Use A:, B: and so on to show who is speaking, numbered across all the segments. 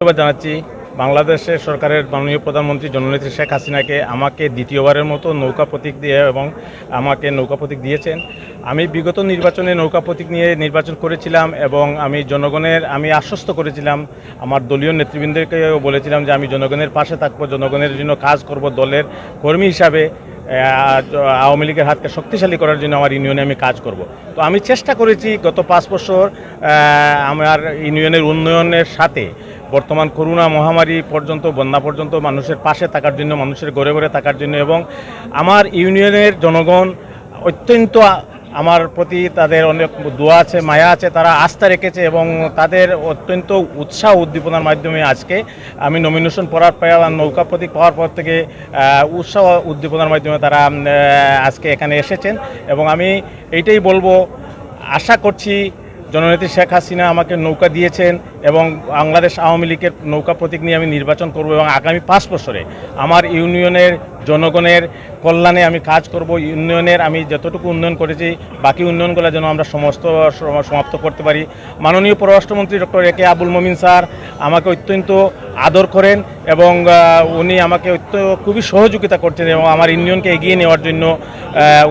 A: ধন্যবাদ জানাচ্ছি বাংলাদেশের সরকারের মাননীয় প্রধানমন্ত্রী জননেত্রী শেখ হাসিনাকে আমাকে দ্বিতীয়বারের মতো নৌকা প্রতীক দিয়ে এবং আমাকে নৌকা প্রতীক দিয়েছেন। আমি বিগত নির্বাচনে নৌকা প্রতীক নিয়ে নির্বাচন করেছিলাম এবং আমি আশ্বস্ত করেছিলাম, আমার দলীয় নেতৃবৃন্দকেও বলেছিলাম যে আমি জনগণের পাশে থাকবো, জনগণের জন্য কাজ করব, দলের কর্মী হিসাবে আওয়ামী লীগের হাতকে শক্তিশালী করার জন্য আমার ইউনিয়নে আমি কাজ করব। তো আমি চেষ্টা করেছি গত 5 বছর আমার ইউনিয়নের উন্নয়নের সাথে বর্তমান করোনা মহামারী পর্যন্ত, বন্যা পর্যন্ত মানুষের পাশে থাকার জন্য, মানুষের ঘরে ঘরে থাকার জন্য, এবং আমার ইউনিয়নের জনগণ অত্যন্ত আমার প্রতি তাদের অনেক দোয়া আছে, মায়া আছে, তারা আস্থা রেখেছে এবং তাদের অত্যন্ত উৎসাহ উদ্দীপনার মাধ্যমে আজকে আমি নমিনেশন নৌকা প্রতীক পাওয়ার পর থেকে উৎসাহ উদ্দীপনার মাধ্যমে তারা আজকে এখানে এসেছেন। এবং আমি এইটাই বলবো, আশা করছি জননেত্রী শেখ হাসিনা আমাকে নৌকা দিয়েছেন এবং বাংলাদেশ আওয়ামী লীগের নৌকা প্রতীক নিয়ে আমি নির্বাচন করব এবং আগামী 5 বছরে আমার ইউনিয়নের জনগণের কল্যাণে আমি কাজ করব। ইউনিয়নের আমি যতটুকু উন্নয়ন করেছি বাকি উন্নয়নগুলো যেন আমরা সমাপ্ত করতে পারি। মাননীয় পররাষ্ট্রমন্ত্রী ডক্টর এ কে আবুল মোমিন স্যার আমাকে অত্যন্ত আদর করেন এবং উনি আমাকে খুবই সহযোগিতা করছেন এবং আমার ইউনিয়নকে এগিয়ে নেওয়ার জন্য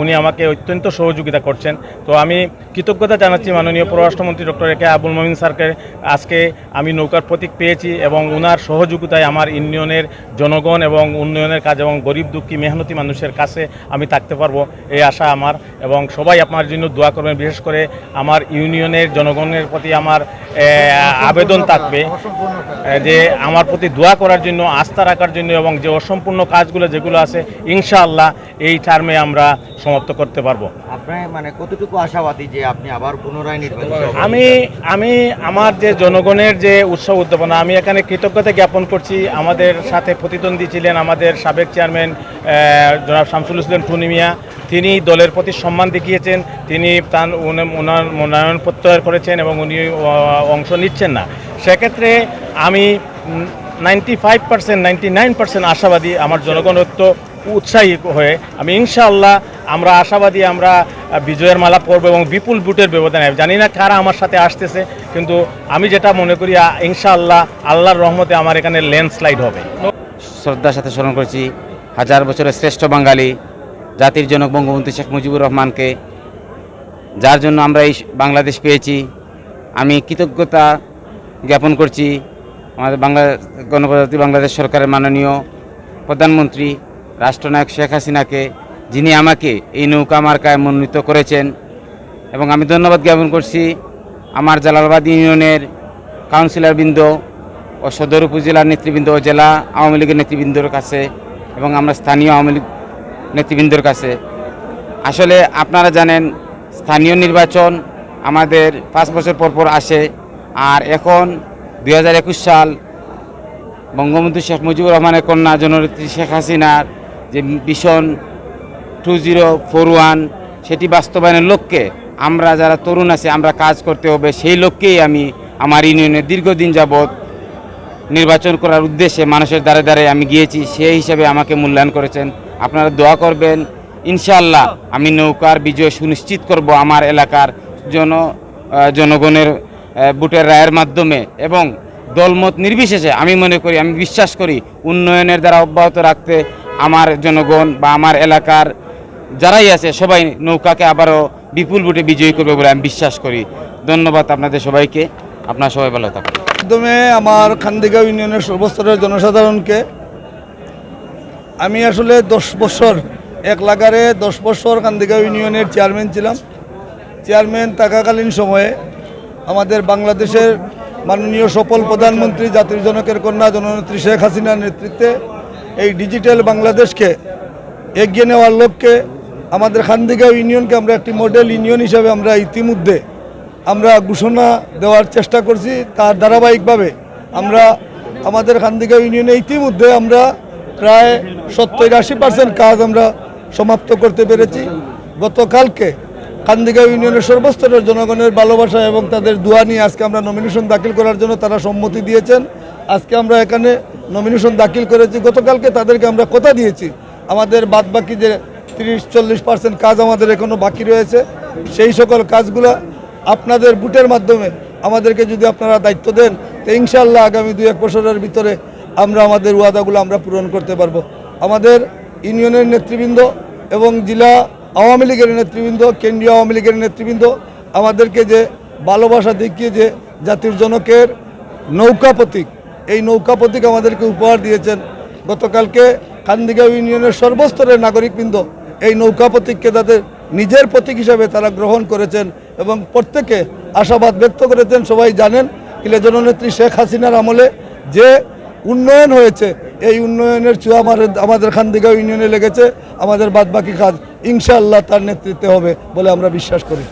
A: উনি আমাকে অত্যন্ত সহযোগিতা করছেন। তো আমি কৃতজ্ঞতা জানাচ্ছি মাননীয় পররাষ্ট্রমন্ত্রী ডক্টর এ কে আবুল মোমিন স্যারকে। আজকে আমি নৌকার প্রতীক পেয়েছি এবং ওনার সহযোগিতায় আমার ইউনিয়নের জনগণ এবং উন্নয়নের কাজ এবং গরিব দুঃখী মেহনতি মানুষের কাছে আমি থাকতে পারবো, এই আশা আমার। এবং সবাই আপনার জন্য দোয়া করবেন। বিশেষ করে আমার ইউনিয়নের জনগণের প্রতি আমার আবেদন থাকবে যে আমার প্রতি দোয়া করার জন্য, আস্থা রাখার জন্য, এবং যে অসম্পূর্ণ কাজগুলো যেগুলো আছে ইনশাআল্লাহ এই টার্মে আমরা সমাপ্ত করতে পারবো।
B: আপনি মানে কতটুকু আশাবাদী যে আপনি আবার পুনরায় নির্বাচিত?
A: আমি আমার যে জনগণের যে উৎসাহ উদ্দীপনা, আমি এখানে কৃতজ্ঞতা জ্ঞাপন করছি। আমাদের সাথে প্রতিদ্বন্দ্বী ছিলেন আমাদের সাবেক চেয়ারম্যান জনাব শামসুল ইসলাম টুনি মিয়া। তিনি দলের প্রতি সম্মান দেখিয়েছেন, তিনি ওনার মনোনয়ন প্রত্যাহার করেছেন এবং উনি অংশ নিচ্ছেন না। সেক্ষেত্রে আমি 99% আশাবাদী, আমার জনগণ উৎসাহী হয়ে আমি ইনশাআল্লাহ আমরা আশাবাদী, আমরা বিজয়ের মালা পরব এবং বিপুল ভোটের ব্যবধানে। জানি না কারা আমার সাথে আসতেছে, কিন্তু আমি যেটা মনে করি ইনশাআল্লাহ আল্লাহর রহমতে আমার এখানে ল্যান্ডস্লাইড হবে।
C: শ্রদ্ধার সাথে স্মরণ করছি হাজার বছরের শ্রেষ্ঠ বাঙালি, জাতির জনক বঙ্গবন্ধু শেখ মুজিবুর রহমানকে, যার জন্য আমরা এই বাংলাদেশ পেয়েছি। আমি কৃতজ্ঞতা জ্ঞাপন করছি আমাদের গণপ্রজাতন্ত্রী বাংলাদেশ সরকারের মাননীয় প্রধানমন্ত্রী রাষ্ট্রনায়ক শেখ হাসিনাকে, যিনি আমাকে এই নৌকা মার্কায় মনোনীত করেছেন। এবং আমি ধন্যবাদ জ্ঞাপন করছি আমার জালালাবাদ ইউনিয়নের কাউন্সিলরবৃন্দ ও সদর উপজেলার নেতৃবৃন্দ ও জেলা আওয়ামী লীগের নেতৃবৃন্দর কাছে এবং আমরা স্থানীয় আওয়ামী লীগ নেতৃবৃন্দর কাছে। আসলে আপনারা জানেন স্থানীয় নির্বাচন আমাদের 5 বছর পর আসে, আর এখন 2021 সাল বঙ্গবন্ধু শেখ মুজিবুর রহমানের কন্যা জননেত্রী শেখ হাসিনার যে মিশন 2041 সেটি বাস্তবায়নের লক্ষ্যে আমরা যারা তরুণ আছি আমরা কাজ করতে হবে। সেই লক্ষ্যেই আমি আমার ইউনিয়নে দীর্ঘদিন যাবৎ নির্বাচন করার উদ্দেশ্যে মানুষের দ্বারে দ্বারে আমি গিয়েছি, সেই হিসাবে আমাকে মূল্যায়ন করেছেন। আপনারা দোয়া করবেন, ইনশাআল্লাহ আমি নৌকার বিজয় সুনিশ্চিত করব আমার এলাকার জনগণের ভোটের রায়ের মাধ্যমে। এবং দলমত নির্বিশেষে আমি মনে করি, আমি বিশ্বাস করি উন্নয়নের দ্বারা অব্যাহত রাখতে আমার জনগণ বা আমার এলাকার যারাই আছে সবাই নৌকাকে আবারও বিপুল ভোটে বিজয়ী করবে বলে আমি বিশ্বাস করি। ধন্যবাদ আপনাদের সবাইকে, আপনারা সবাই ভালো থাকুন।
D: মাধ্যমে আমার খান্দিগাঁও ইউনিয়নের সর্বস্তরের জনসাধারণকে আমি আসলে 10 বছর এক লাগারে 10 বছর খান্দিগাঁও ইউনিয়নের চেয়ারম্যান ছিলাম। চেয়ারম্যান থাকাকালীন সময়ে আমাদের বাংলাদেশের মাননীয় সফল প্রধানমন্ত্রী জাতির জনকের কন্যা জননেত্রী শেখ হাসিনার নেতৃত্বে এই ডিজিটাল বাংলাদেশকে এগিয়ে নেওয়ার লক্ষ্যে আমাদের খান্দিগাঁও ইউনিয়নকে আমরা একটি মডেল ইউনিয়ন হিসাবে আমরা ইতিমধ্যে ঘোষণা দেওয়ার চেষ্টা করছি। তার ধারাবাহিকভাবে আমরা আমাদের খান্দিগাঁও ইউনিয়নে ইতিমধ্যে আমরা প্রায় 70-80% কাজ আমরা সমাপ্ত করতে পেরেছি। গতকালকে খান্দিগাঁও ইউনিয়নের সর্বস্তরের জনগণের ভালোবাসা এবং তাদের দোয়া নিয়ে আজকে আমরা নমিনেশন দাখিল করার জন্য তারা সম্মতি দিয়েছেন। আজকে আমরা এখানে নমিনেশন দাখিল করেছি। গতকালকে তাদেরকে আমরা কথা দিয়েছি আমাদের বাদবাকি যে 30-40% কাজ আমাদের এখনও বাকি রয়েছে, সেই সকল কাজগুলো আপনাদের ভোটের মাধ্যমে আমাদেরকে যদি আপনারা দায়িত্ব দেন তো ইনশাআল্লাহ আগামী 2-1 বছরের ভিতরে আমরা আমাদের ওয়াদাগুলো আমরা পূরণ করতে পারবো। আমাদের ইউনিয়নের নেতৃবৃন্দ এবং জেলা আওয়ামী লীগের নেতৃবৃন্দ, কেন্দ্রীয় আওয়ামী লীগের নেতৃবৃন্দ আমাদেরকে যে ভালোবাসা দেখিয়ে যে জাতির জনকের নৌকা প্রতীক, এই নৌকা প্রতীক আমাদেরকে উপহার দিয়েছেন। গতকালকে কান্দিগাঁও ইউনিয়নের সর্বস্তরের নাগরিকবৃন্দ এই নৌকা প্রতীককে তাদের নিজের প্রতীক হিসাবে তারা গ্রহণ করেছেন এবং প্রত্যেকে আশাবাদ ব্যক্ত করেছেন। সবাই জানেন কিলে জননেত্রী শেখ হাসিনার আমলে যে উন্নয়ন হয়েছে, এই উন্নয়নের ছোঁয়া আমাদের কান্দিগাঁও ইউনিয়নে লেগেছে। আমাদের বাদবাকি কাজ ইনশাআল্লাহ তার নেতৃত্বে হবে বলে আমরা বিশ্বাস করি।